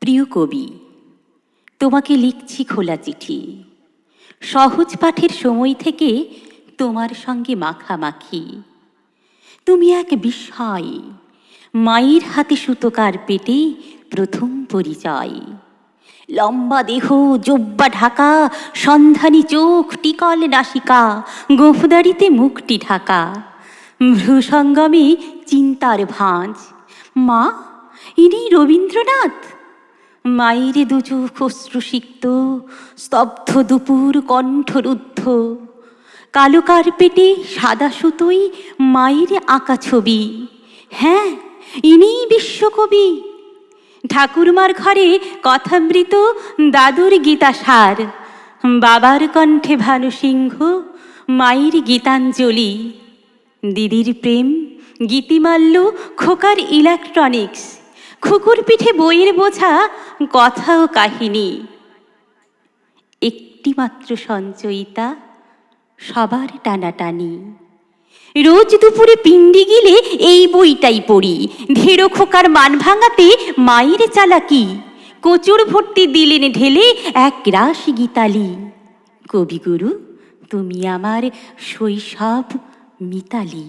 প্রিয় কবি, তোমাকে লিখছি খোলা চিঠি। সহজ পাঠের সময় থেকে তোমার সঙ্গে মাখামাখি। তুমি এক বিস্ময়, মায়ের হাতে সুতোকার পেটে প্রথম পরিচয়। লম্বা দেহ, জোব্বা ঢাকা, সন্ধানী চোখ, টিকল নাসিকা, গোঁফদাড়িতে মুখটি ঢাকা। ভ্রুসঙ্গমে চিন্তার ভাঁজ, মা ইনি রবীন্দ্রনাথ। মায়ের দুচোখ অশ্রুসিক্ত, স্তব্ধ দুপুর কণ্ঠরুদ্ধ। কালো কার্পেটে সাদা সুতোয় মায়ের আঁকা ছবি। হ্যাঁ, ইনিই বিশ্বকবি। ঠাকুরমার ঘরে কথামৃত, দাদুর গীতাসার, বাবার কণ্ঠে ভানুসিংহ, মায়ের গীতাঞ্জলি। দিদির প্রেম, গীতিমাল্য, খোকার ইলেকট্রনিক্স, খুকুর পিঠে বইয়ের বোঝা, কথা ও কাহিনী। একটিমাত্র সঞ্চয়িতা, সবার টানাটানি। রোজ দুপুরে পিণ্ডি গিলে এই বইটাই পড়ি। ধেড়ো খোকার মান ভাঙাতে মায়ের চালাকি। কোচর ভর্তি দিলেন ঢেলে এক রাশ গীতালি। কবিগুরু, তুমি আমার শৈশব মিতালি।